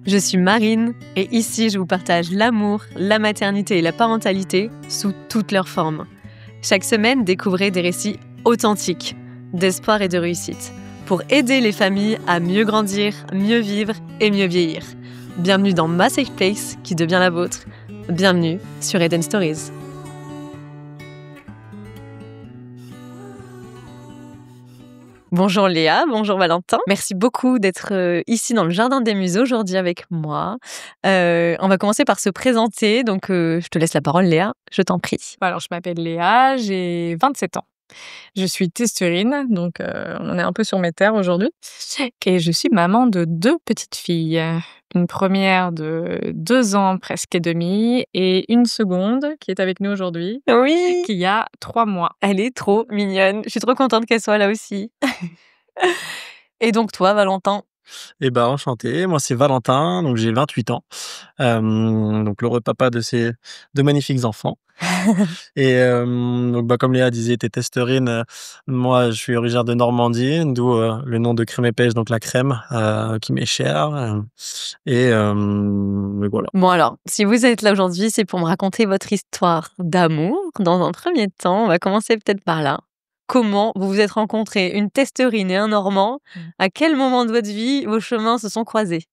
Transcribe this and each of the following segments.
Je suis Marine et ici je vous partage l'amour, la maternité et la parentalité sous toutes leurs formes. Chaque semaine, découvrez des récits authentiques, d'espoir et de réussite, pour aider les familles à mieux grandir, mieux vivre et mieux vieillir. Bienvenue dans ma safe place qui devient la vôtre. Bienvenue sur Eden Stories. Bonjour Léa, bonjour Valentin. Merci beaucoup d'être ici dans le Jardin des Muses aujourd'hui avec moi. On va commencer par se présenter, donc je te laisse la parole Léa, je t'en prie. Alors, je m'appelle Léa, j'ai 27 ans. Je suis testurine, donc on est un peu sur mes terres aujourd'hui. Et je suis maman de 2 petites filles. Une première de 2 ans presque et demi et une seconde qui est avec nous aujourd'hui, Oui, qui a 3 mois. elle est trop mignonne. Je suis trop contente qu'elle soit là aussi. Et donc toi, Valentin? Eh ben, enchanté, moi c'est Valentin, donc j'ai 28 ans. Donc l'heureux papa de ces 2 magnifiques enfants. Et donc comme Léa disait, tu es testerine, moi je suis originaire de Normandie, d'où le nom de Crème et Pêche, donc la crème qui m'est chère. Et voilà. Bon alors, si vous êtes là aujourd'hui, c'est pour me raconter votre histoire d'amour. Dans un premier temps, on va commencer peut-être par là. Comment vous vous êtes rencontrés, une testerine et un Normand? À quel moment de votre vie vos chemins se sont croisés?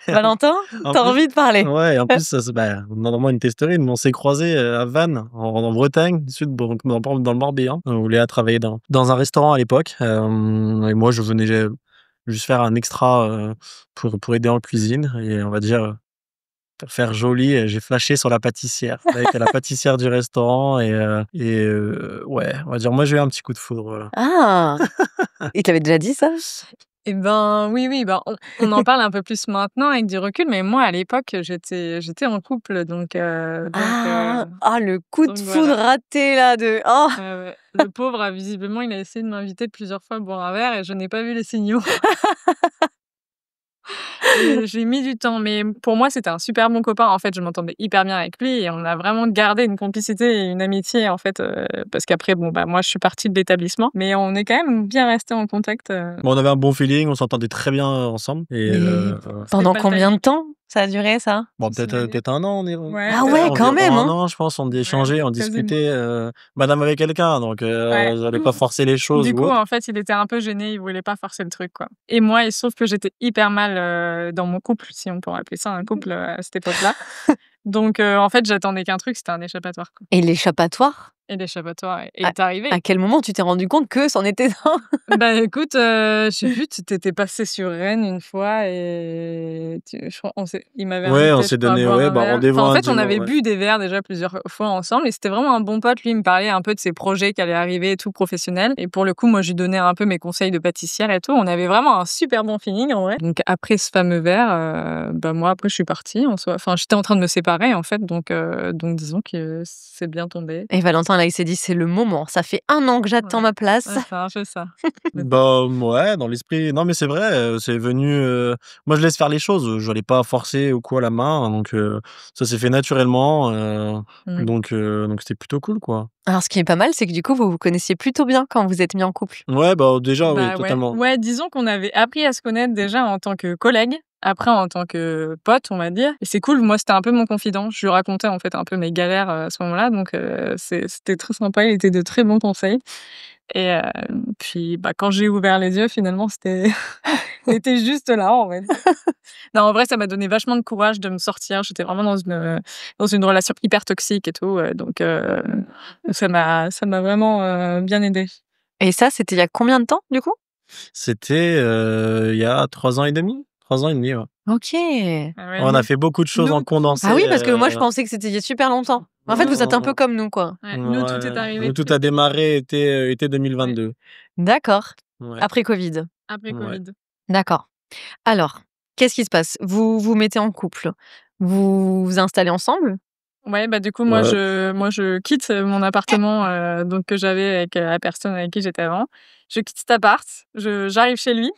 Valentin, En t'as plus- envie de parler? Ouais, en plus, normalement une testerine, mais on s'est croisés à Vannes, en Bretagne, du sud, donc dans le Morbihan, où Léa travaillait dans un restaurant à l'époque. Et moi, je venais juste faire un extra pour aider en cuisine. Et on va dire, pour faire joli, j'ai flashé sur la pâtissière. Elle était la pâtissière du restaurant. Ouais, on va dire, moi, j'ai eu un petit coup de foudre. Voilà. Ah! Il t'avait déjà dit ça? Eh ben, oui, on en parle un peu plus maintenant avec du recul, mais moi, à l'époque, j'étais en couple, donc Le coup de donc foudre voilà. raté là de oh! Ouais. Le pauvre, visiblement, il a essayé de m'inviter plusieurs fois à boire un verre et je n'ai pas vu les signaux. Et j'ai mis du temps, mais pour moi, c'était un super bon copain. En fait, je m'entendais hyper bien avec lui et on a vraiment gardé une complicité et une amitié, en fait, parce qu'après, moi, je suis partie de l'établissement, mais on est quand même bien restés en contact. Bon, on avait un bon feeling, on s'entendait très bien ensemble. Et Mais pendant pas le combien de timing. temps ça a duré ça? bon, Une semaine. peut-être 1 an. Ouais, Ah peut-être ouais, un quand an. même, Environ 1 hein? an, je pense, on échangeait, on Quasiment. discutait, madame avec quelqu'un, donc Ouais. j'allais pas forcer les choses Du ou coup, autre. en fait, il était un peu gêné, il voulait pas forcer le truc, quoi. Et moi, il se trouve que j'étais hyper mal dans mon couple, si on pourrait appeler ça un couple à cette époque-là. Donc, en fait, j'attendais qu'un truc, c'était un échappatoire, quoi. Et l'échappatoire? Et l'échappatoire est arrivé. À quel moment tu t'es rendu compte que c'en était un? Bah écoute, je sais plus, tu t'étais passé sur Rennes une fois et je crois il m'avait Ouais, on invité, s'est je crois, à donné, boire ouais, un verre. rendez-vous Enfin, en un fait, on dimanche, avait ouais. bu des verres déjà plusieurs fois ensemble et c'était vraiment un bon pote. Lui, il me parlait un peu de ses projets qui allaient arriver et tout, professionnels. Et pour le coup, moi, je lui donnais un peu mes conseils de pâtissière et tout. On avait vraiment un super bon feeling, en vrai. Donc après ce fameux verre, moi, après, je suis partie en soi. Enfin, j'étais en train de me séparer, en fait, donc disons que c'est bien tombé. Et Valentin là, il s'est dit: «C'est le moment, ça fait 1 an que j'attends Ouais. ma place». Ouais, c'est un peu ça. Bah, ouais, dans l'esprit, non, mais c'est vrai, c'est venu, moi je laisse faire les choses, je n'allais pas forcer ou quoi la main, donc ça s'est fait naturellement, donc c'était plutôt cool, quoi. Alors ce qui est pas mal, c'est que du coup, vous vous connaissiez plutôt bien quand vous êtes mis en couple? Ouais, bah, déjà, oui, Bah, ouais. totalement. Ouais, disons qu'on avait appris à se connaître déjà en tant que collègues, après en tant que potes, on va dire. Et c'est cool, moi, c'était un peu mon confident. Je lui racontais, en fait, un peu mes galères, à ce moment-là, donc c'était très sympa, il était de très bons conseils. Et puis, quand j'ai ouvert les yeux, finalement, il était juste là, en fait. Non, en vrai, ça m'a donné vachement de courage de me sortir. J'étais vraiment dans une relation hyper toxique et tout, donc ça m'a vraiment bien aidée. Et ça, c'était il y a combien de temps, du coup? C'était, il y a 3 ans et demi? 3 ans et demi, ouais. OK. Ah ouais, On a fait beaucoup de choses en nous, condensé. Ah oui, parce que moi, je pensais que c'était il y a super longtemps. En fait, vous êtes un peu Ouais, comme nous, quoi. nous, tout est arrivé nous, tout très, a très vite. démarré été 2022. D'accord. Ouais. Après Covid. Après Ouais. Covid. D'accord. Alors, qu'est-ce qui se passe? Vous vous mettez en couple. Vous vous installez ensemble? Ouais, du coup, Ouais. moi, je quitte mon appartement donc que j'avais avec la personne avec qui j'étais avant. Je quitte cet appart, j'arrive chez lui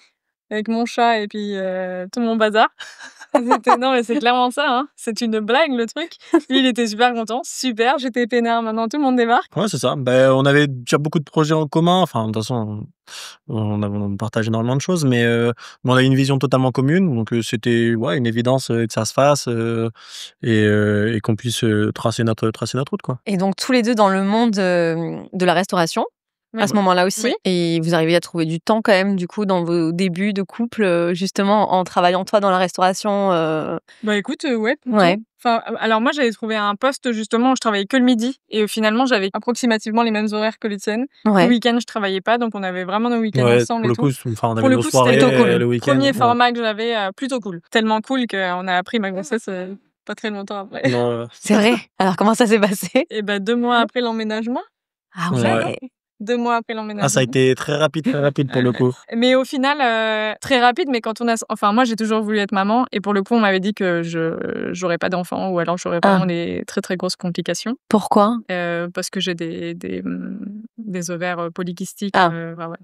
avec mon chat et puis tout mon bazar. Non, mais c'est clairement ça, hein. C'est une blague, le truc. Lui, il était super content. Super, j'étais peinard. Maintenant, tout le monde débarque. Ouais, c'est ça. Ben, on avait déjà beaucoup de projets en commun. Enfin, de toute façon, on partage énormément de choses, mais on a une vision totalement commune. Donc, c'était une évidence que ça se fasse et qu'on puisse tracer notre route, quoi. Et donc, tous les deux dans le monde de la restauration, à ce moment-là aussi. Oui. Et vous arrivez à trouver du temps quand même, du coup, dans vos débuts de couple, justement, en travaillant toi dans la restauration. Bah écoute, ouais. plutôt. Ouais. Enfin, alors moi, j'avais trouvé un poste justement où je travaillais que le midi. Et finalement, j'avais approximativement les mêmes horaires que les tiennes. Ouais. Le week-end, je travaillais pas. Donc, on avait vraiment nos week-ends Ouais, ensemble pour le et coup, tout. on Pour avait le nos coup, soirées c'était plutôt cool. le week-end. Premier Ouais. format que j'avais, plutôt cool. Tellement cool qu'on a appris ma grossesse pas très longtemps après. Non, C'est vrai. Alors, comment ça s'est passé? Et 2 mois après l'emménagement. Ah Ouais. ouais. 2 mois après l'emménagement. Ah, ça a été très rapide pour le coup. Mais au final, très rapide, mais quand on a... Enfin, moi, j'ai toujours voulu être maman, et pour le coup, on m'avait dit que j'aurais pas d'enfant, ou alors j'aurais vraiment des très très grosses complications. Pourquoi? Parce que j'ai des ovaires polykystiques. Ah. Ouais.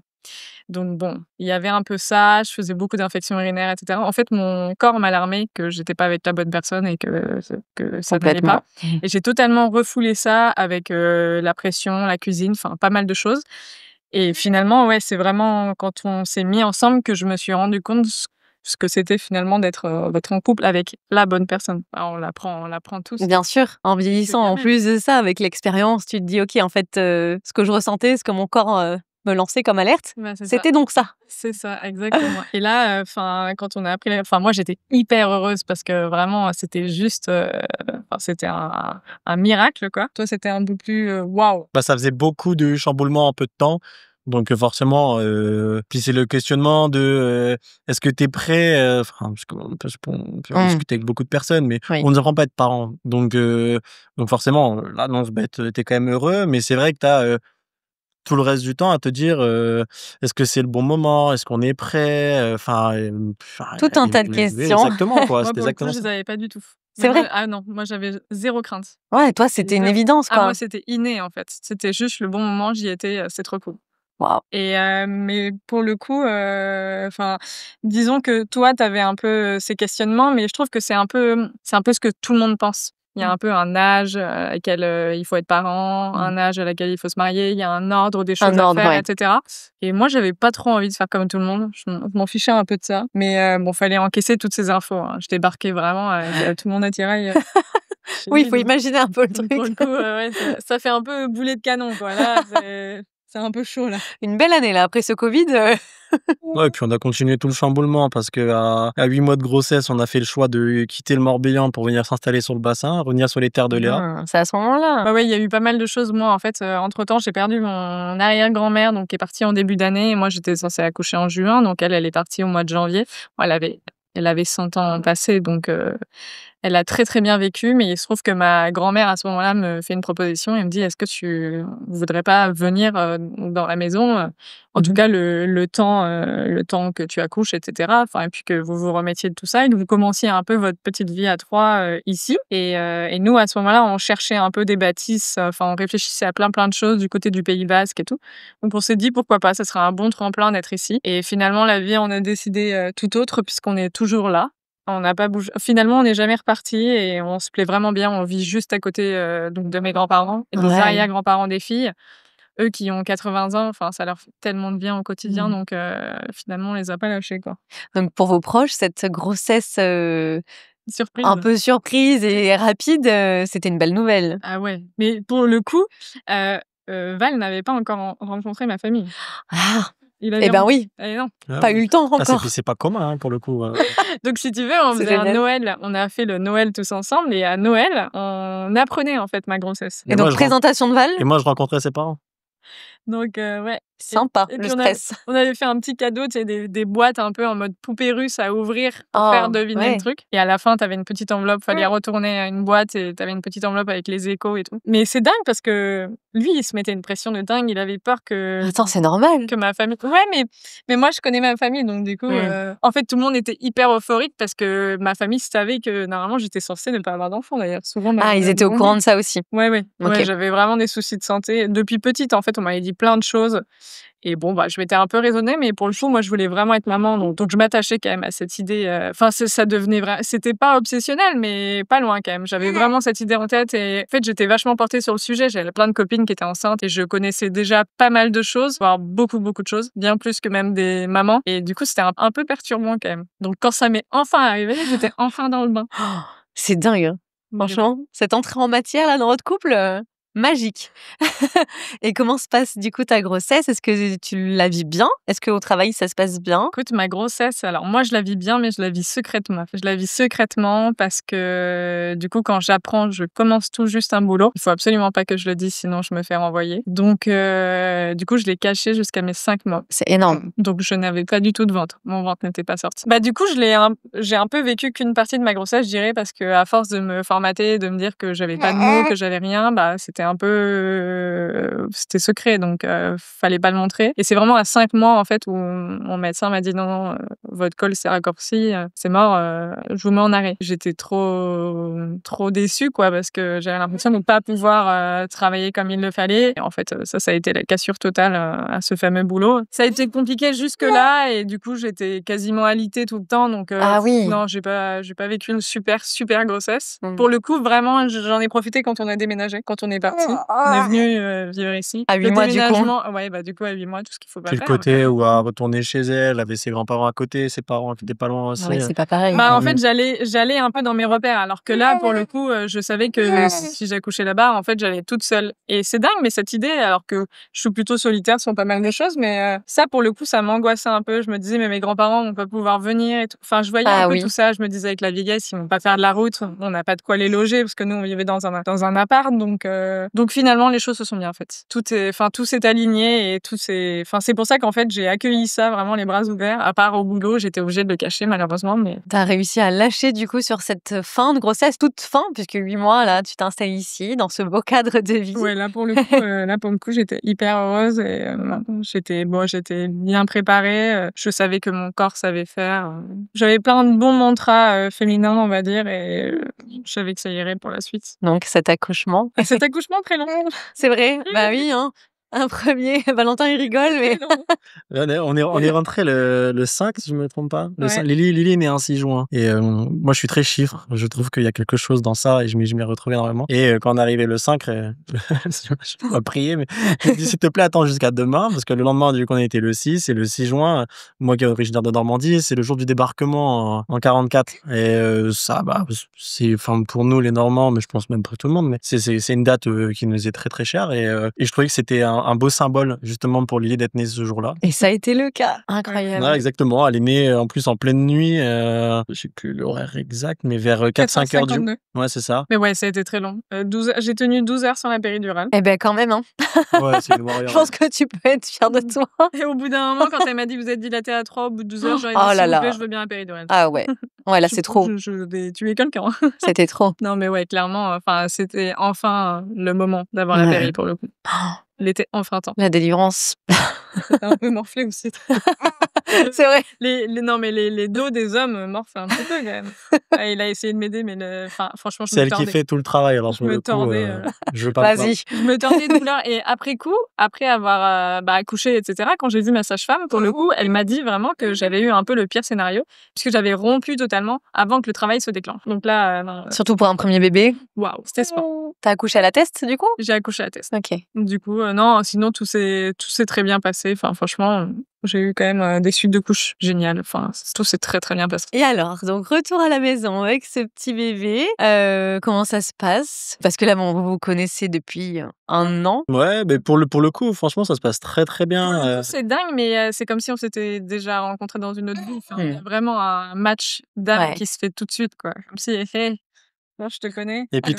Donc bon, il y avait un peu ça, je faisais beaucoup d'infections urinaires, etc. En fait, mon corps m'alarmait que j'étais pas avec la bonne personne et que ça n'allait Complètement. pas. Et j'ai totalement refoulé ça avec la pression, la cuisine, enfin pas mal de choses. Et finalement, ouais, c'est vraiment quand on s'est mis ensemble que je me suis rendu compte ce que c'était finalement d'être en couple avec la bonne personne. Alors, on l'apprend tous. Bien sûr, en vieillissant, en jamais. plus de ça, avec l'expérience, tu te dis, ok, en fait, ce que je ressentais, ce que mon corps me lançait comme alerte, Bah, c'est ça. c'était donc ça. C'est ça, exactement. Et là, quand on a appris, moi, j'étais hyper heureuse parce que vraiment, c'était juste, c'était un miracle, quoi. Toi, c'était un peu plus waouh. Bah, ça faisait beaucoup de chamboulements en peu de temps. Donc forcément, puis c'est le questionnement de est-ce que tu es prêt, parce qu'on peut en discuter avec beaucoup de personnes, mais Oui. on ne nous apprend pas à être parents. Donc forcément, l'annonce bête, tu es quand même heureux, mais c'est vrai que tu as tout le reste du temps à te dire est-ce que c'est le bon moment, est-ce qu'on est prêt, Tout un tas de questions. Exactement, quoi. Moi, C'était pour le coup, exactement je ça. les avais pas du tout. C'est Mais moi, vrai? ah non, moi, j'avais zéro crainte. Ouais, toi, c'était une évidence, Ah, quoi. moi, c'était inné, en fait. C'était juste le bon moment, j'y étais, c'est trop cool. Waouh. Et mais pour le coup, disons que toi, tu avais un peu ces questionnements, mais je trouve que c'est un peu ce que tout le monde pense. Il y a un peu un âge à laquelle il faut être parent, un âge à laquelle il faut se marier, il y a un ordre des choses à faire, ouais. etc. Et moi, j'avais pas trop envie de faire comme tout le monde. Je m'en fichais un peu de ça. Mais bon, fallait encaisser toutes ces infos, hein. Je débarquais vraiment avec tout mon attirail. Oui, il faut imaginer un peu le Donc, truc. pour le coup, ouais, ça fait un peu boulet de canon, quoi. Là, c'est un peu chaud, là. Une belle année, là, après ce Covid. Ouais, et puis on a continué tout le chamboulement parce que à 8 mois de grossesse, on a fait le choix de quitter le Morbihan pour venir s'installer sur le bassin, revenir sur les terres de Léa. C'est à ce moment-là. Bah ouais, il y a eu pas mal de choses. Moi, en fait, entre-temps, j'ai perdu mon arrière-grand-mère, donc qui est partie en début d'année. Et moi, j'étais censée accoucher en juin, donc elle est partie au mois de janvier. Bon, elle avait 100 ans passé, donc elle a très très bien vécu. Mais il se trouve que ma grand-mère, à ce moment-là, me fait une proposition et me dit: est-ce que tu voudrais pas venir dans la maison en tout cas, le temps que tu accouches, etc. Enfin, et puis que vous vous remettiez de tout ça et que vous commenciez un peu votre petite vie à 3 ici. Et nous, à ce moment-là, on cherchait un peu des bâtisses. Enfin, on réfléchissait à plein de choses du côté du Pays Basque et tout. Donc, on s'est dit pourquoi pas, ça serait un bon tremplin d'être ici. Et finalement, la vie, on a décidé tout autre puisqu'on est toujours là. On n'a pas bougé. Finalement, on n'est jamais reparti et on se plaît vraiment bien. On vit juste à côté donc de mes grands-parents et des Ouais. arrière-grands-parents des filles. Eux qui ont 80 ans, enfin, ça leur fait tellement de bien au quotidien, donc finalement, on les a pas lâchés, quoi. Donc, pour vos proches, cette grossesse Surprise. un peu surprise et rapide, c'était une belle nouvelle. Ah ouais. Mais pour le coup, Val n'avait pas encore rencontré ma famille. Ah, Il eh ben oui, Eh non. pas eu le temps encore. C'est pas commun, hein, pour le coup. Donc, si tu veux, on C'est faisait un génial. Noël. On a fait le Noël tous ensemble et à Noël, on apprenait en fait ma grossesse. Et donc, présentation de Val, Et moi, je rencontrais ses parents. Donc, ouais. sympa, et le puis stress. On avait fait un petit cadeau, tu sais, des boîtes un peu en mode poupée russe à ouvrir pour Oh, faire deviner ouais. le truc. Et à la fin, t'avais une petite enveloppe, fallait retourner une boîte et t'avais une petite enveloppe avec les échos et tout. Mais c'est dingue parce que lui, il se mettait une pression de dingue. Il avait peur que Attends, c'est normal. ma famille. Ouais, mais moi, je connais ma famille, donc du coup, en fait, tout le monde était hyper euphorique parce que ma famille savait que normalement, j'étais censée ne pas avoir d'enfant d'ailleurs. Souvent, Ah, ils étaient au courant de ça aussi. Ouais. Ok. Ouais, j'avais vraiment des soucis de santé. Depuis petite, en fait, on m'avait dit dit plein de choses. Et bon, bah, je m'étais un peu raisonnée, mais pour le coup, moi, je voulais vraiment être maman. Donc je m'attachais quand même à cette idée. Enfin, ça devenait vrai. C'était pas obsessionnel, mais pas loin quand même. J'avais vraiment cette idée en tête. Et en fait, j'étais vachement portée sur le sujet. J'avais plein de copines qui étaient enceintes et je connaissais déjà pas mal de choses, voire beaucoup, beaucoup de choses, bien plus que même des mamans. Et du coup, c'était un peu perturbant quand même. Donc quand ça m'est enfin arrivé, j'étais enfin dans le bain. C'est dingue, hein. Franchement, cette entrée en matière là dans votre couple, magique. Et comment se passe du coup ta grossesse? Est-ce que tu la vis bien? Est-ce qu'au travail ça se passe bien? Écoute, ma grossesse, alors moi je la vis bien, mais je la vis secrètement. Je la vis secrètement parce que du coup, quand j'apprends, je commence tout juste un boulot. Il faut absolument pas que je le dise, sinon je me fais renvoyer. Donc, du coup, je l'ai caché jusqu'à mes 5 mois. C'est énorme. Donc, je n'avais pas du tout de ventre. Mon ventre n'était pas sorti. Bah, du coup, j'ai un peu vécu qu'une partie de ma grossesse, je dirais, parce que à force de me formater, de me dire que j'avais pas de mots, que j'avais rien, bah, c'était un peu, c'était secret. Donc, fallait pas le montrer. Et c'est vraiment à 5 mois, en fait, où mon médecin m'a dit non, votre col s'est raccourci, c'est mort, je vous mets en arrêt. J'étais trop déçue, quoi, parce que j'avais l'impression de ne pas pouvoir travailler comme il le fallait. Et en fait, ça a été la cassure totale à ce fameux boulot. Ça a été compliqué jusque-là et du coup, j'étais quasiment alitée tout le temps. Donc, Ah oui. non, j'ai pas vécu une super grossesse. Pour le coup, vraiment, j'en ai profité quand on a déménagé, quand on est parti. On est venu vivre ici. À 8 mois, du coup. Ouais, bah, du coup, à 8 mois, tout ce qu'il faut pas Puis faire. le côté où à retourner chez elle, avait ses grands-parents à côté, ses parents qui étaient pas loin aussi. Ouais, c'est pas pareil. Bah, en fait, j'allais un peu dans mes repères, alors que là, pour le coup, je savais que si j'accouchais là-bas, en fait, j'allais toute seule. Et c'est dingue, mais cette idée, alors que je suis plutôt solitaire sur pas mal de choses, mais ça, pour le coup, ça m'angoissait un peu. Je me disais, mais mes grands-parents vont pas pouvoir venir et tout. Enfin, je voyais un peu tout ça. Je me disais, avec la vieillesse, ils vont pas faire de la route. On n'a pas de quoi les loger, parce que nous, on vivait dans un appart. Donc finalement, les choses se sont bien faites. Tout s'est aligné et c'est pour ça qu'en fait, j'ai accueilli ça vraiment les bras ouverts. À part au boulot, j'étais obligée de le cacher, malheureusement, mais. T'as réussi à lâcher du coup sur cette fin de grossesse, toute fin, puisque 8 mois là, tu t'installes ici, dans ce beau cadre de vie. Ouais, là pour le coup, j'étais hyper heureuse et j'étais bien préparée. Je savais que mon corps savait faire. J'avais plein de bons mantras féminins, on va dire, et je savais que ça irait pour la suite. Donc cet accouchement. Cet accouchement très long. C'est vrai. Bah oui, hein. Un premier, Valentin il rigole, mais on est rentré le 5, si je me trompe pas. Le 5, Lily est née un 6 juin. Et moi, je suis très chiffre. Je trouve qu'il y a quelque chose dans ça et je m'y retrouve énormément. Et quand on est arrivé le 5, je vais pas prier, mais je me dis, s'il te plaît, attends jusqu'à demain, parce que le lendemain, vu qu'on a été le 6, et le 6 juin, moi qui est originaire de Normandie, c'est le jour du débarquement en 44. Et ça, bah, c'est, enfin, pour nous, les Normands, mais je pense même pour tout le monde, mais c'est une date qui nous est très très chère. Et je trouvais que c'était un beau symbole, justement, pour Lily d'être née ce jour-là. Et ça a été le cas. Incroyable. Ouais, exactement. Elle est née, en plus, en pleine nuit. Je sais plus l'horaire exact, mais vers 4-5 heures du... Ouais, c'est ça. Mais ouais, ça a été très long. J'ai tenu 12 heures sans la péridurale. Eh ben, quand même, hein. Ouais, c'est une warrior. Je pense que tu peux être fière de toi. Et au bout d'un moment, quand elle m'a dit, vous êtes dilatée à 3, au bout de 12 heures, j'aurais dit, s'il vous plaît, je veux bien la péridurale. Ah ouais. Ouais, là, c'est trop. Je vais tuer quelqu'un. C'était trop. Non, mais ouais, clairement, c'était enfin le moment d'avoir la péri, pour le coup. L'été enfin temps. La délivrance. C'était un peu morflé aussi. C'est vrai. Non, mais les dos des hommes morfent un petit peu quand même. Il a essayé de m'aider, mais franchement, je me C'est tordais. elle qui fait tout le travail, alors je me tordais. Je veux pas. Vas-y. Je me tordais de douleur. Et après avoir accouché, etc., quand j'ai vu ma sage-femme, pour le coup, elle m'a dit vraiment que j'avais eu un peu le pire scénario, puisque j'avais rompu totalement avant que le travail se déclenche. Donc là, surtout pour un premier bébé. Waouh, c'était sport. T'as accouché à la test, du coup? J'ai accouché à la test. Ok. Du coup, non, sinon tout s'est très bien passé. Enfin, franchement, j'ai eu quand même des suites de couches géniales. Enfin, tout s'est très très bien passé. Et alors, donc retour à la maison avec ce petit bébé. Comment ça se passe? Parce que là, bon, vous vous connaissez depuis 1 an. Ouais, mais pour le coup, franchement, ça se passe très très bien. C'est dingue, mais c'est comme si on s'était déjà rencontrés dans une autre vie. Enfin, il y a vraiment un match d'âme qui se fait tout de suite, quoi. Comme si, hey, je te connais. Et puis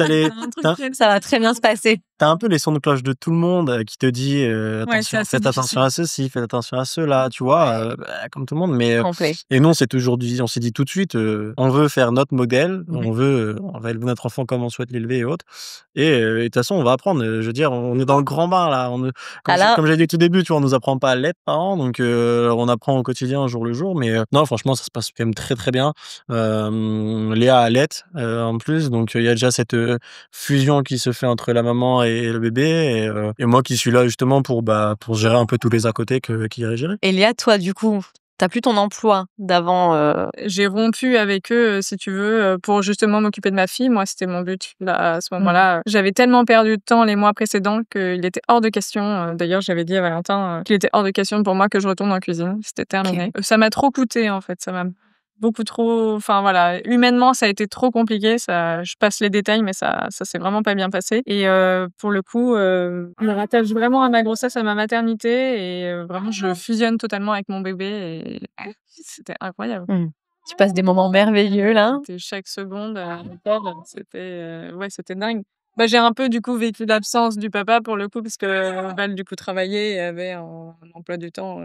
ça va très bien se passer. T'as un peu les sons de cloche de tout le monde qui te dit attention, faites attention à ceci, faites attention à cela, tu vois, comme tout le monde. Mais et nous, on s'est dit tout de suite, on veut faire notre modèle, on veut élever notre enfant comme on souhaite l'élever et autres. Et de toute façon, on va apprendre. Je veux dire, on est dans le grand bain là. Comme j'ai dit au tout début, tu vois, on nous apprend pas à l'être parents, donc on apprend au quotidien, jour le jour. Mais non, franchement, ça se passe quand même très très bien. Léa allait en plus, donc il y a déjà cette fusion qui se fait entre la maman et le bébé et moi qui suis là justement pour gérer un peu tous les à côté qu'il y a à gérer. Et Léa, toi, du coup, t'as plus ton emploi d'avant. J'ai rompu avec eux, si tu veux, pour justement m'occuper de ma fille. Moi, c'était mon but. Là, à ce moment-là, j'avais tellement perdu de temps les mois précédents qu'il était hors de question. D'ailleurs, j'avais dit à Valentin qu'il était hors de question pour moi que je retourne en cuisine. C'était terminé. Ça m'a trop coûté, en fait. Ça m'a beaucoup trop. Enfin voilà, humainement, ça a été trop compliqué. Ça, je passe les détails, mais ça s'est vraiment pas bien passé. Et pour le coup, je me rattache vraiment à ma grossesse, à ma maternité, et vraiment, je fusionne totalement avec mon bébé. Et c'était incroyable. Tu passes des moments merveilleux là. C'était chaque seconde à l'école, c'était dingue. J'ai un peu du coup vécu l'absence du papa pour le coup, parce que Val du coup travaillait et avait un emploi du temps,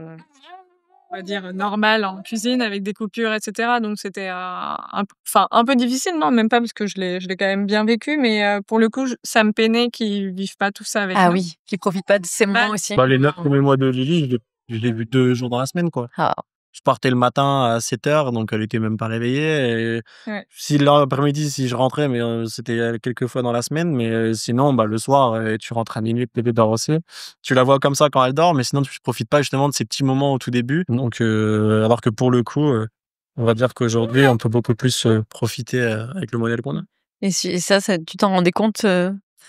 on va dire normal en cuisine avec des coupures, etc. Donc c'était un peu difficile, non, même pas, parce que je l'ai quand même bien vécu, mais pour le coup, ça me peinait qu'ils vivent pas tout ça avec Ah nous. oui, qui profitent pas de ces moments aussi. Les 9 premiers mois de Lily, je l'ai vu 2 jours dans la semaine, quoi. Ah. Je partais le matin à 7h, donc elle était même pas réveillée. Et Ouais. si l'après-midi, si je rentrais, mais c'était quelques fois dans la semaine, mais sinon, le soir, tu rentres à minuit, le bébé dort aussi. Tu la vois comme ça quand elle dort, mais sinon, tu profites pas justement de ces petits moments au tout début. Donc, alors que pour le coup, on va dire qu'aujourd'hui, on peut beaucoup plus profiter avec le modèle qu'on a. Et ça, tu t'en rendais compte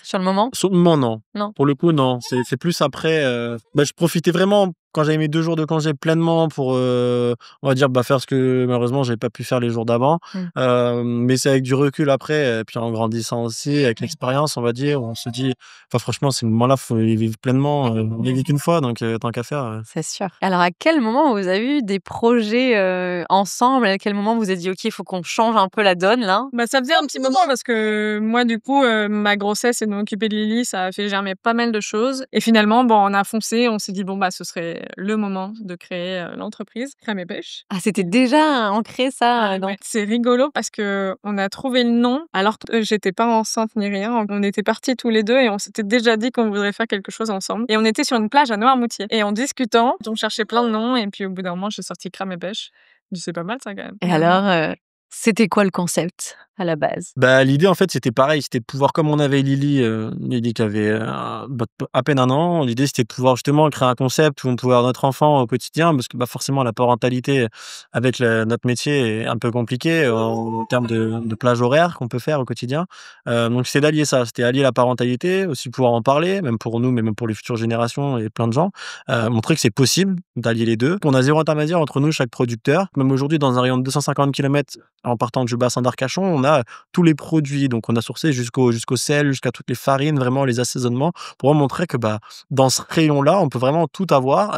sur le moment? Sur le moment, non. Non. Pour le coup, non. C'est plus après. Je profitais vraiment quand j'avais mes 2 jours de congé pleinement pour, on va dire, faire ce que malheureusement j'avais pas pu faire les jours d'avant. Mais c'est avec du recul après, et puis en grandissant aussi, avec l'expérience, on va dire, où on se dit, franchement, ces moments-là, faut les vivre pleinement. On les vit qu'une fois, donc tant qu'à faire. C'est sûr. Alors, à quel moment vous avez eu des projets ensemble? À quel moment vous vous êtes dit, OK, il faut qu'on change un peu la donne là? Ça faisait un petit moment, parce que moi, du coup, ma grossesse et de m'occuper de Lily, ça a fait germer pas mal de choses. Et finalement, on a foncé, on s'est dit, ce serait le moment de créer l'entreprise Crème et Pêche. Ah, c'était déjà ancré ça dans... Ouais. C'est rigolo parce que on a trouvé le nom alors que j'étais pas enceinte ni rien. On était partis tous les deux et on s'était déjà dit qu'on voudrait faire quelque chose ensemble. Et on était sur une plage à Noirmoutier. Et en discutant, on cherchait plein de noms, et puis au bout d'un moment, j'ai sorti Crème et Pêche. C'est pas mal ça quand même. Et alors, c'était quoi le concept à la base? L'idée, en fait, c'était pareil. C'était de pouvoir, comme on avait Lily qui avait à peine 1 an, l'idée, c'était de pouvoir justement créer un concept où on pouvait avoir notre enfant au quotidien, parce que forcément, la parentalité avec notre métier est un peu compliquée en termes de plage horaire qu'on peut faire au quotidien. Donc, c'est d'allier ça. C'était allier la parentalité, aussi pouvoir en parler, même pour nous, mais même pour les futures générations et plein de gens. Montrer que c'est possible d'allier les deux. On a 0 intermédiaire entre nous, chaque producteur. Même aujourd'hui, dans un rayon de 250 km, en partant du bassin d'Arcachon, on a tous les produits. Donc, on a sourcé jusqu'au sel, jusqu'à toutes les farines, vraiment les assaisonnements, pour montrer que dans ce rayon-là, on peut vraiment tout avoir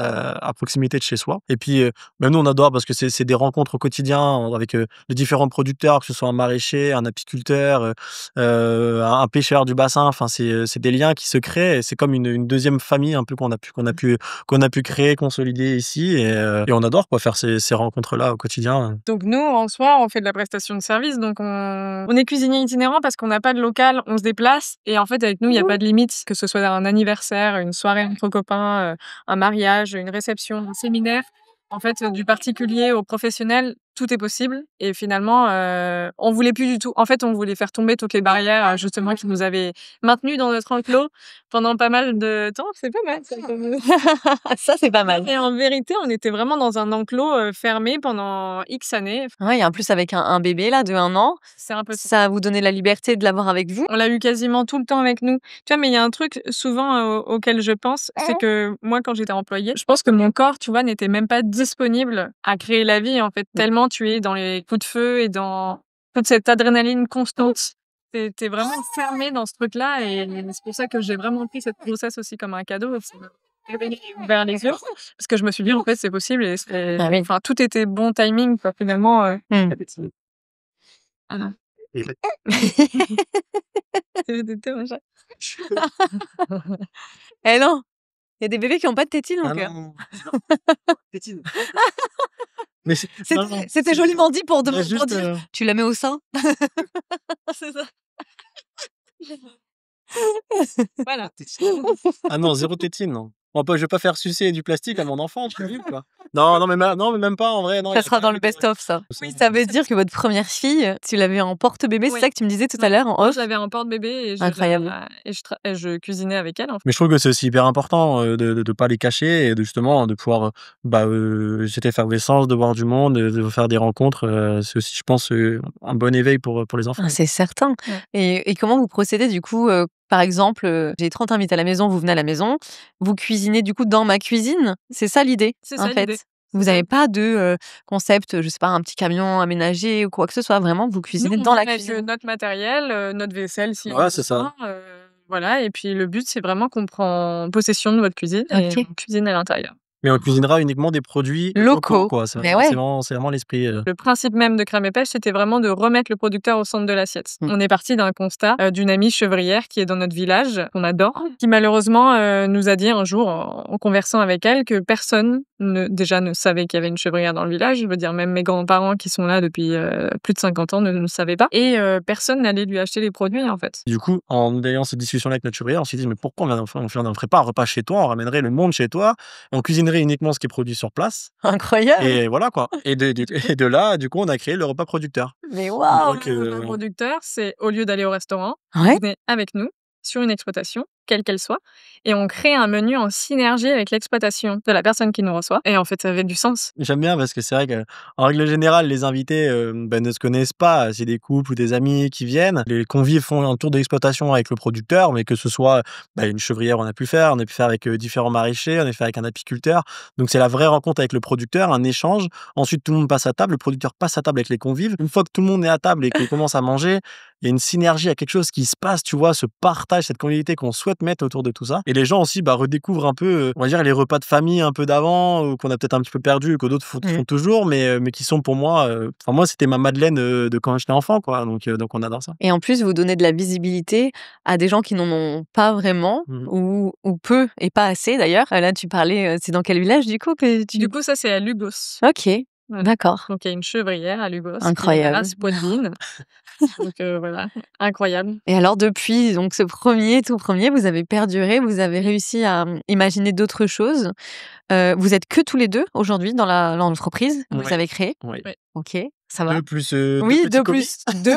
à proximité de chez soi. Et puis, même nous, on adore, parce que c'est des rencontres au quotidien avec les différents producteurs, que ce soit un maraîcher, un apiculteur, un pêcheur du bassin. Enfin, c'est des liens qui se créent, et c'est comme une deuxième famille un peu qu'on a pu créer, consolider ici, et on adore faire ces rencontres-là au quotidien. Donc nous, en soi, on fait de la prestation de service, donc on est cuisinier itinérant parce qu'on n'a pas de local, on se déplace, et en fait avec nous, il n'y a pas de limite, que ce soit un anniversaire, une soirée entre copains, un mariage, une réception, un séminaire. En fait, du particulier au professionnel, tout est possible. Et finalement, on voulait plus du tout. En fait, on voulait faire tomber toutes les barrières, justement, qui nous avaient maintenus dans notre enclos pendant pas mal de temps. C'est pas mal, ça. Ça, c'est pas mal. Et en vérité, on était vraiment dans un enclos fermé pendant X années. Ouais, et en plus, avec un bébé là de 1 an, C'est un peu ça. ça vous donnait la liberté de l'avoir avec vous. On l'a eu quasiment tout le temps avec nous. Tu vois, mais il y a un truc souvent auquel je pense, c'est que moi, quand j'étais employée, je pense que mon corps, tu vois, n'était même pas disponible à créer la vie, en fait, tellement tu es dans les coups de feu et dans toute cette adrénaline constante. T'es vraiment fermé dans ce truc-là, et c'est pour ça que j'ai vraiment pris cette grossesse aussi comme un cadeau. Ça m'a ouvert les yeux, parce que je me suis dit, en fait, c'est possible, et Ah oui. enfin, tout était bon timing, quoi, finalement. Ah non. Eh non, il y a des bébés qui n'ont pas de tétine, donc. Non. Tétine. Mais C'était joliment dit pour dire, juste, tu la mets au sein. C'est ça. Voilà. Ah non, 0 tétine, non. Je vais pas faire sucer du plastique à mon enfant, tu as vu, quoi. Non, mais même pas, en vrai, non. Ça sera dans le best-of, ça. Oui, ça veut dire que votre première fille, tu l'avais en porte-bébé, c'est Oui. ça que tu me disais tout à l'heure en off? Je l'avais en porte-bébé et Incroyable. je cuisinais avec elle, en fait. Mais je trouve que c'est aussi hyper important de pas les cacher et de justement de pouvoir cette effervescence, de voir du monde, de faire des rencontres. C'est aussi, je pense, un bon éveil pour les enfants. Ah, c'est certain. Ouais. Et comment vous procédez du coup par exemple, j'ai 30 invités à la maison, vous venez à la maison, vous cuisinez du coup dans ma cuisine? C'est ça l'idée, C'est en ça fait? l'idée. Vous C'est ça. avez pas de concept, je sais pas, un petit camion aménagé ou quoi que ce soit, vraiment vous Nous, cuisinez on dans la vient avec cuisine? notre matériel, notre vaisselle si on Ouais, a c'est ça. besoin, voilà et puis le but, c'est vraiment qu'on prend possession de votre cuisine et OK. on cuisine à l'intérieur. Mais on cuisinera uniquement des produits Locaux. quoi. C'est Mais ouais. c'est vraiment l'esprit. Le principe même de Crème et Pêche, c'était vraiment de remettre le producteur au centre de l'assiette. Mmh. On est parti d'un constat d'une amie chevrière qui est dans notre village, qu'on adore, qui malheureusement nous a dit un jour, en conversant avec elle, que personne déjà ne savait qu'il y avait une chevrière dans le village. Je veux dire, même mes grands-parents qui sont là depuis plus de 50 ans ne savaient pas. Et personne n'allait lui acheter les produits, en fait. Du coup, en ayant cette discussion-là avec notre chevrière, on s'est dit, mais pourquoi on ne ferait pas un repas chez toi, on ramènerait le monde chez toi, on cuisinerait uniquement ce qui est produit sur place, Incroyable! et voilà quoi. Et de là, du coup, on a créé le repas producteur. Mais Le waouh! repas producteur, c'est au lieu d'aller au restaurant, Ouais? vous venez avec nous sur une exploitation, quelle qu'elle soit, et on crée un menu en synergie avec l'exploitation de la personne qui nous reçoit. Et en fait, ça avait du sens. J'aime bien parce que c'est vrai qu'en règle générale, les invités ne se connaissent pas. C'est des couples ou des amis qui viennent. Les convives font un tour d'exploitation avec le producteur, mais que ce soit une chevrière, on a pu faire avec différents maraîchers, on a fait avec un apiculteur. Donc c'est la vraie rencontre avec le producteur, un échange. Ensuite, tout le monde passe à table, le producteur passe à table avec les convives. Une fois que tout le monde est à table et qu'on commence à manger, il y a une synergie, il y a quelque chose qui se passe, tu vois, ce partage, cette convivialité qu'on souhaite mettre autour de tout ça. Et les gens aussi redécouvrent un peu, on va dire, les repas de famille un peu d'avant, ou qu'on a peut-être un petit peu perdu, que d'autres font toujours, mais qui sont pour moi, moi, c'était ma Madeleine de quand j'étais enfant, quoi. Donc on adore ça. Et en plus, vous donnez de la visibilité à des gens qui n'en ont pas vraiment, ou peu et pas assez d'ailleurs. Là, tu parlais, c'est dans quel village du coup que tu... Du coup, ça, c'est à Lugos. OK, Voilà. d'accord. Donc, il y a une chevrière à Lugos. Incroyable. Qui est la race poitrine. Donc, voilà, incroyable. Et alors depuis donc ce tout premier, vous avez perduré, vous avez réussi à imaginer d'autres choses. Vous êtes que tous les 2 aujourd'hui dans l'entreprise que vous avez créée? Oui. Ouais. OK, ça va. 2 plus, Oui, 2 2 petits plus 2.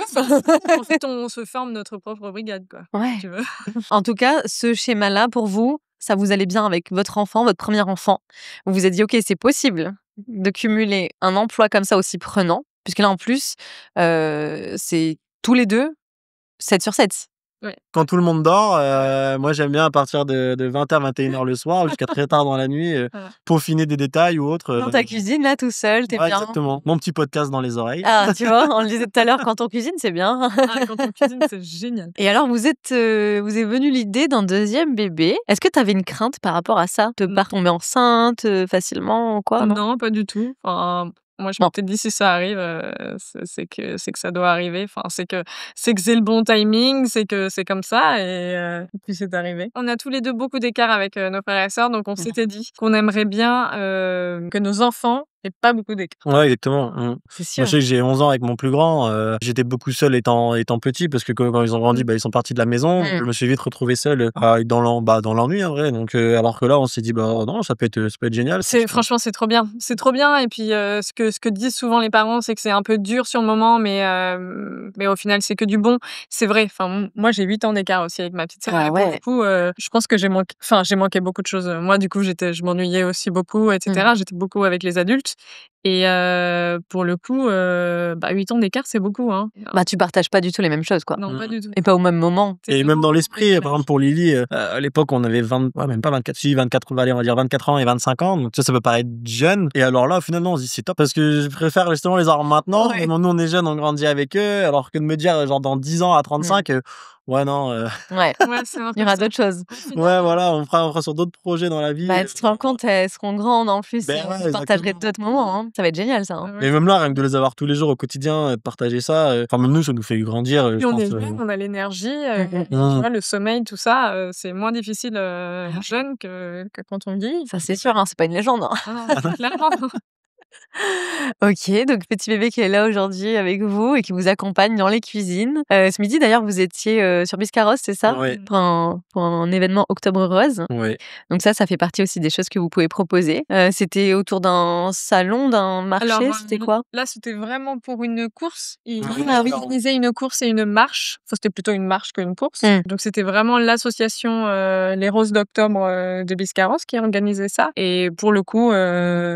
En fait, on se forme notre propre brigade, quoi. Ouais. Si tu veux. En tout cas, ce schéma-là, pour vous, ça vous allait bien avec votre enfant, votre premier enfant. Vous vous êtes dit: «OK, c'est possible de cumuler un emploi comme ça aussi prenant», puisque là, en plus, c'est tous les 2 7/7. Ouais. Quand tout le monde dort, moi j'aime bien à partir de 20h, 21h le soir jusqu'à très tard dans la nuit, Voilà. peaufiner des détails ou autre. Dans ta cuisine, là, tout seul, t'es Ouais, bien. exactement. Mon petit podcast dans les oreilles. Ah, tu vois, on le disait tout à l'heure, quand on cuisine, c'est bien. Ah, quand on cuisine, c'est génial. Et alors, vous est venue l'idée d'un 2e bébé. Est-ce que tu avais une crainte par rapport à ça? De pas tomber enceinte facilement ou quoi, non? Non, pas du tout. Enfin, moi, je Non. m'étais dit si ça arrive, c'est que ça doit arriver. Enfin, c'est que c'est le bon timing, c'est que c'est comme ça et puis c'est arrivé. On a tous les 2 beaucoup d'écart avec nos frères et sœurs, donc on s'était dit qu'on aimerait bien que nos enfants aient pas beaucoup d'écart. Ouais, exactement. C'est Moi, sûr. je sais que j'ai 11 ans avec mon plus grand. J'étais beaucoup seul étant petit parce que quand ils ont grandi, ils sont partis de la maison. Je me suis vite retrouvé seul dans l'ennui, en vrai. Donc, alors que là, on s'est dit, non, ça peut être génial. Franchement, c'est trop bien. C'est trop bien. Et puis, ce que disent souvent les parents, c'est que c'est un peu dur sur le moment, mais au final, c'est que du bon. C'est vrai. Enfin, moi, j'ai 8 ans d'écart aussi avec ma petite sœur. Ah Et pour ouais. le coup, je pense que j'ai manqué beaucoup de choses. Moi, du coup, je m'ennuyais aussi beaucoup, etc. J'étais beaucoup avec les adultes. Et pour le coup, 8 ans d'écart, c'est beaucoup, hein. Bah, tu partages pas du tout les mêmes choses, quoi. Non, pas du tout. Et pas au même moment. Et même dans l'esprit, par exemple pour Lily, à l'époque on avait même pas 24, allez, on va dire 24 ans et 25 ans, donc ça peut paraître jeune. Et alors là, finalement, on se dit c'est top parce que je préfère justement les avoir maintenant. Ouais. Nous on est jeunes, on grandit avec eux, alors que de me dire genre dans 10 ans à 35, ouais non, Ouais, Ouais, c'est un il peu y aura ça. d'autres choses. ouais voilà, on fera sur d'autres projets dans la vie. Bah, tu te rends compte, elles seront grandes en plus, Ben ouais, vous partagerez exactement. d'autres moments, hein. Ça va être génial, ça, hein. Ouais. Et même là, rien que de les avoir tous les jours au quotidien, de partager ça, enfin même nous ça nous fait grandir. Puis Je on pense, est jeunes, on a l'énergie, tu Mm. vois, le sommeil, tout ça, c'est moins difficile jeune que quand on vieillit. Ça, c'est sûr, hein, c'est pas une légende, hein. Ah non, clairement. OK, donc petit bébé qui est là aujourd'hui avec vous et qui vous accompagne dans les cuisines. Ce midi d'ailleurs, vous étiez, sur Biscarrosse, c'est ça? Ouais. Pour un événement Octobre Rose. Ouais. Donc ça fait partie aussi des choses que vous pouvez proposer. C'était autour d'un salon, d'un marché, c'était quoi? Là, c'était vraiment pour une course. Ils Ah oui. organisaient une course et une marche. Enfin, c'était plutôt une marche qu'une course. Mmh. Donc, c'était vraiment l'association Les Roses d'Octobre de Biscarrosse qui organisait ça. Et pour le coup,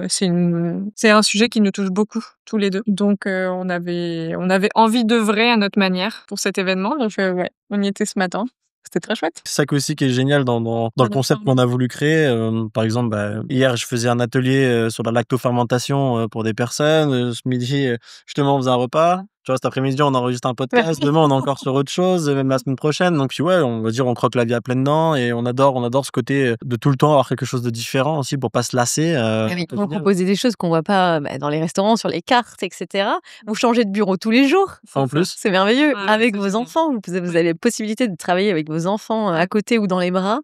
c'est un sujet qui nous touche beaucoup, tous les deux. Donc, on avait envie d'œuvrer à notre manière pour cet événement. Donc, ouais, on y était ce matin. C'était très chouette. C'est ça aussi qui est génial dans le concept qu'on a voulu créer. Par exemple, hier, je faisais un atelier sur la lactofermentation pour des personnes. Ce midi, justement, on faisait un repas. Tu vois, cet après-midi, on enregistre un podcast. Demain, on est encore sur autre chose, même la semaine prochaine. Donc, puis ouais, on va dire, on croque la vie à pleines dents et on adore ce côté de tout le temps avoir quelque chose de différent aussi pour pas se lasser. Ah oui, vous proposez des choses qu'on voit pas dans les restaurants, sur les cartes, etc. Vous changez de bureau tous les jours. En plus, C'est merveilleux. Ouais, Avec c'est vos génial. enfants, vous avez la possibilité de travailler avec vos enfants à côté ou dans les bras.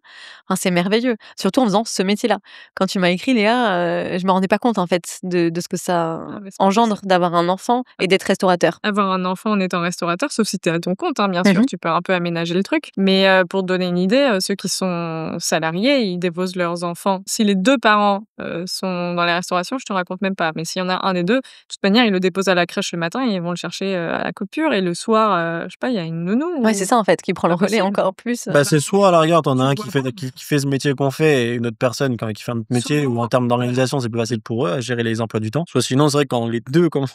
Enfin, c'est merveilleux. Surtout en faisant ce métier-là. Quand tu m'as écrit, Léa, je me rendais pas compte en fait de ce que ça Ah, mais c'est engendre d'avoir un enfant et d'être restaurateur. Avoir un enfant en étant restaurateur, sauf si tu es à ton compte, hein, bien sûr, tu peux un peu aménager le truc. Mais pour te donner une idée, ceux qui sont salariés, ils déposent leurs enfants. Si les deux parents sont dans la restauration, je te raconte même pas. Mais s'il y en a un des deux, de toute manière, ils le déposent à la crèche le matin et ils vont le chercher à la coupure. Et le soir, je sais pas, il y a une nounou. Ouais, c'est ça en fait, qui prend le relais possible. encore plus. c'est soit à la rigueur, t'en as un Tu qui vois fait ce métier qu'on fait et une autre personne qui fait un autre métier, ou en termes d'organisation, c'est plus facile pour eux à gérer les emplois du temps. Soit sinon, c'est vrai que quand les deux, comme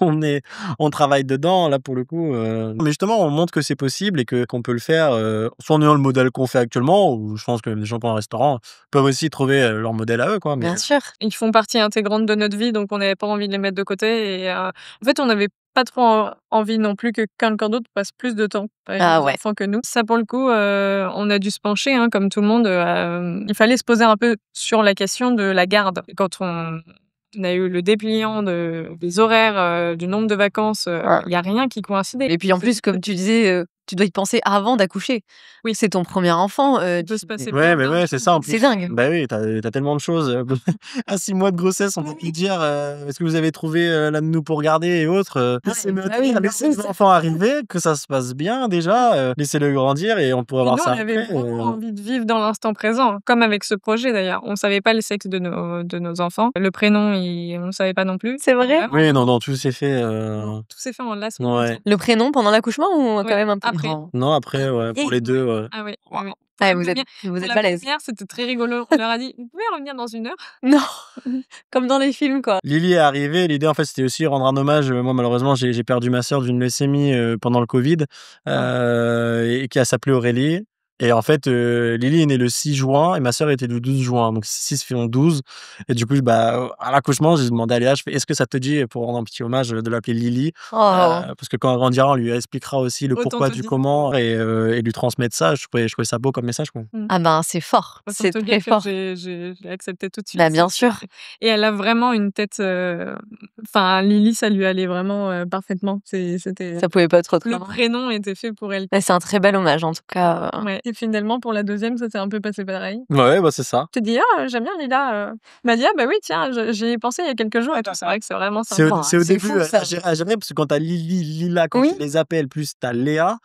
on travaille dedans, là pour le coup. Mais justement, on montre que c'est possible et qu'on peut le faire, soit en ayant le modèle qu'on fait actuellement, ou je pense que les gens qui ont un restaurant peuvent aussi trouver leur modèle à eux, quoi. Mais Bien sûr. Ils font partie intégrante de notre vie, donc on n'avait pas envie de les mettre de côté. Et en fait, on n'avait pas trop envie non plus que quelqu'un d'autre passe plus de temps avec Ah les ouais. enfants que nous. Ça, pour le coup, on a dû se pencher, hein, comme tout le monde. Il fallait se poser un peu sur la question de la garde. Quand on a eu le dépliant des horaires, du nombre de vacances, il y a rien qui coïncidait. Et puis en plus, comme tu disais, tu dois y penser avant d'accoucher. Oui. C'est ton premier enfant. Il peut se passer ouais, plein mais de ouais, choses. c'est ça en plus. C'est dingue. Bah oui, t'as tellement de choses. À 6 mois de grossesse, on peut te dire est-ce que vous avez trouvé la nounou pour garder et autres. Laissez les enfants arriver, que ça se passe bien déjà. Laissez-le grandir et on pourra Et voir nous, ça on avait après. vraiment envie de vivre dans l'instant présent, comme avec ce projet d'ailleurs. On savait pas le sexe de nos enfants. Le prénom, on ne savait pas non plus. C'est vrai? Vraiment, Oui, non, tout s'est fait. tout s'est fait en last minute. Ouais. Le prénom pendant l'accouchement ou quand Ouais, même un peu après. Non. Non, après, ouais, pour les deux, ouais. Ah oui, oui, oui. Ouais, La vous êtes la balèze. première, c'était très rigolo. On leur a dit, vous pouvez revenir dans 1 heure? Non, comme dans les films quoi. Lily est arrivée. L'idée, en fait, c'était aussi rendre un hommage. Moi, malheureusement, j'ai perdu ma sœur d'une leucémie pendant le Covid, et qui a s'appelé Aurélie. Et en fait, Lily est née le 6 juin et ma sœur était le 12 juin. Donc 6 fait 12. Et du coup, à l'accouchement, j'ai demandé à Léa, est-ce que ça te dit, pour rendre un petit hommage, de l'appeler Lily? Oh. Parce que quand elle grandira, on lui expliquera aussi le Autant pourquoi te du dire. comment et lui transmettre ça. Je trouvais ça beau comme message, quoi. Ah ben c'est fort, Autant c'est te très dire que fort. j'ai accepté tout de suite. Bah bien sûr. Et elle a vraiment une tête. Enfin, Lily, ça lui allait vraiment parfaitement. C'était. Ça pouvait pas être Le autrement. prénom était fait pour elle. Bah, c'est un très bel hommage en tout cas. Ouais. Et finalement, pour la deuxième, ça s'est un peu passé pareil. Ouais, c'est ça. Je te dis, j'aime bien Lila. Elle m'a dit, ah bah oui, tiens, j'y ai pensé il y a quelques jours et tout. C'est vrai que c'est vraiment C'est sympa. au c'est début fou, ça. à gérer parce que quand t'as Lily, Lila, quand Oui. tu les appelles, plus t'as Léa,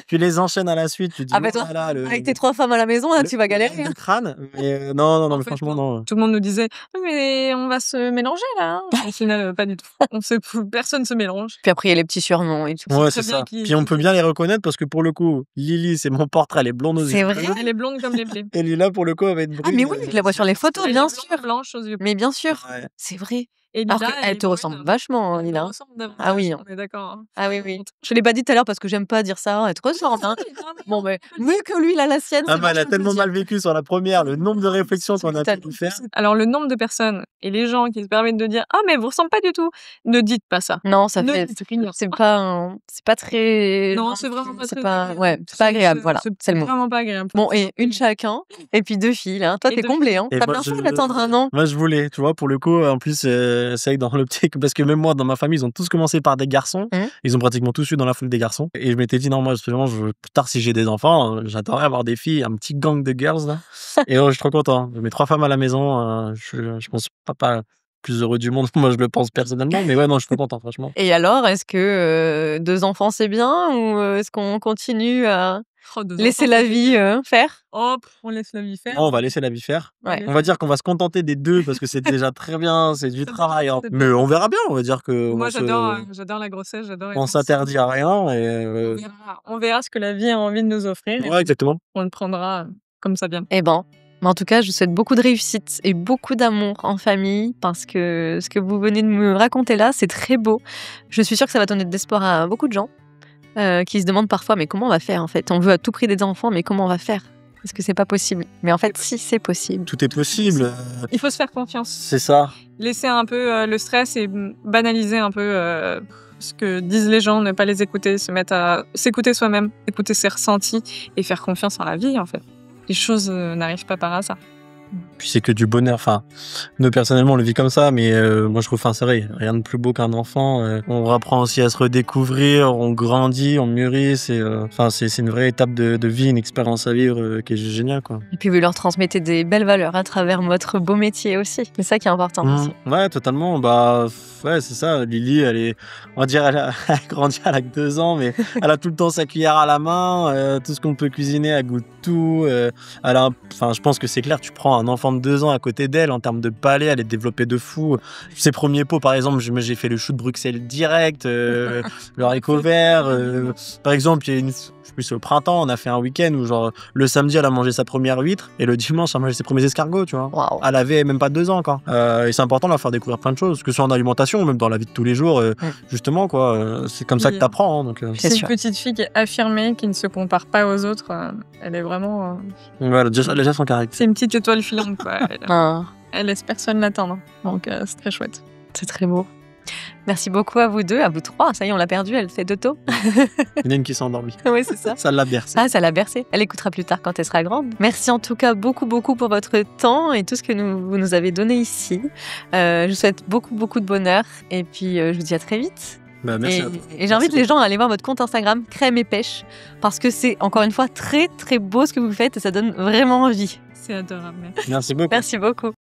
tu les enchaînes à la suite, tu te dis Ah bah toi, voilà, avec tes 3 femmes à la maison, là, tu vas galérer. le crâne. Mais non, En mais fait, franchement, non. Tout le monde nous disait, mais on va se mélanger là. Au final, pas du tout. Personne se mélange. Puis après il y a les petits surnoms et tout. Ouais, très c'est bien ça. qui- Puis on peut bien les reconnaître parce que pour le coup, Lily, c'est mon portrait, elle est blonde aux yeux. C'est vrai. Elle est blonde comme les blés. Et Lila, pour le coup, elle va être brune. Ah mais oui, je la vois sur les photos, Elle est bien blonde, sûr. blanche aux yeux. Mais bien sûr, Ouais. c'est vrai. Et Alors Lila, qu'elle est te ressemble brune. vachement, Elle me Lila. ressemble davantage, Ah oui, hein. on est d'accord. Hein. Ah oui, oui. Je l'ai pas dit tout à l'heure parce que j'aime pas dire ça. Elle te ressemble, hein. Bon, mais mieux que lui, là, la sienne. Ah c'est bah, elle a vachement tellement plaisir. mal vécu sur la première, le nombre de réflexions qu'on a pu lui faire. Alors, le nombre de personnes et les gens qui se permettent de dire ah, mais vous ressemblez pas du tout, ne dites pas ça. Non, ça Ne fait. dites rien. C'est pas très. Non, c'est vraiment pas C'est très pas. agréable. Ouais, c'est pas agréable. Voilà, c'est le mot. vraiment pas agréable. Bon, et une chacun, et puis 2 filles, là. Toi, Et t'es 2 comblé, hein. Et T'as moi, bien fait je- d'attendre 1 an. Moi, je voulais, tu vois, pour le coup, en plus, c'est vrai que dans l'optique, parce que même moi, dans ma famille, ils ont tous commencé par des garçons. Ils ont pratiquement tous eu dans la foule des garçons. Et je m'étais dit, non, moi, justement, plus tard, si j'ai des enfants, j'adorerais avoir des filles, un petit gang de girls, là. Et je suis trop content. Mes 3 femmes à la maison, je pense pas plus heureux du monde. Moi, je le pense personnellement, mais ouais, non, je suis content, franchement. Et alors, est-ce que 2 enfants, c'est bien ou est-ce qu'on continue à Oh, 2 laisser enfants, la c'est vie génial. faire? Hop, on laisse la vie faire. Non, on va laisser la vie faire. Ouais. On va dire qu'on va se contenter des 2 parce que c'est déjà très bien, c'est du travail, hein. C'est Mais on verra bien, on va dire que Moi, on j'adore la grossesse, j'adore être on enceinte. s'interdit à rien et On verra ce que la vie a envie de nous offrir et ouais, exactement. on le prendra comme ça vient. Eh ben, mais en tout cas, je vous souhaite beaucoup de réussite et beaucoup d'amour en famille parce que ce que vous venez de me raconter là, c'est très beau. Je suis sûre que ça va donner de l'espoir à beaucoup de gens qui se demandent parfois mais comment on va faire en fait? On veut à tout prix des enfants, mais comment on va faire? Parce que c'est pas possible. Mais en fait, si, c'est possible. Tout est possible. Il faut se faire confiance. C'est ça. Laisser un peu le stress et banaliser un peu ce que disent les gens, ne pas les écouter, se mettre à s'écouter soi-même, écouter ses ressentis et faire confiance en la vie en fait. Les choses n'arrivent pas par hasard. Puis c'est que du bonheur. Enfin, nous personnellement, on le vit comme ça, mais moi je trouve, enfin c'est vrai, rien de plus beau qu'un enfant. On apprend aussi à se redécouvrir, on grandit, on mûrit. C'est une vraie étape de vie, une expérience à vivre qui est géniale, quoi. Et puis vous leur transmettez des belles valeurs à travers votre beau métier aussi. C'est ça qui est important aussi. Ouais, totalement. Bah ouais, c'est ça. Lily, on va dire, elle a grandi, elle a que 2 ans, mais elle a tout le temps sa cuillère à la main. Tout ce qu'on peut cuisiner, elle goûte tout. Je pense que c'est clair. Tu prends un enfant de 2 ans à côté d'elle, en termes de palais, elle est développée de fou. Ses premiers pots, par exemple, j'ai fait le chou de Bruxelles direct, le haricot vert. Par exemple, il y a je sais plus, c'est au printemps, on a fait un week-end où genre le samedi elle a mangé sa première huître et le dimanche elle a mangé ses premiers escargots, tu vois. Waouh. Elle avait même pas 2 ans encore. Et c'est important de leur faire découvrir plein de choses, que ce soit en alimentation ou même dans la vie de tous les jours, justement quoi. C'est comme ça que t'apprends. Hein, donc. C'est C'est une sûr. petite fille qui est affirmée, qui ne se compare pas aux autres. Elle est vraiment. Voilà, elle a déjà son caractère. C'est une petite étoile filante quoi. Ah, Elle laisse personne l'atteindre. Donc c'est très chouette. c'est très beau. Merci beaucoup à vous 2, à vous 3. Ça y est, on l'a perdue, elle fait 2 taux. Il y en a une qui s'est endormie. Oui, c'est ça. Ça l'a bercé. Ah, ça l'a bercée. Elle écoutera plus tard quand elle sera grande. Merci en tout cas beaucoup, beaucoup pour votre temps et tout ce que vous nous avez donné ici. Je vous souhaite beaucoup, beaucoup de bonheur et puis je vous dis à très vite. Bah, merci à toi. Et j'invite les gens à aller voir votre compte Instagram Crème et Pêche parce que c'est encore une fois très, très beau ce que vous faites et ça donne vraiment envie. C'est adorable. Merci beaucoup. Merci beaucoup.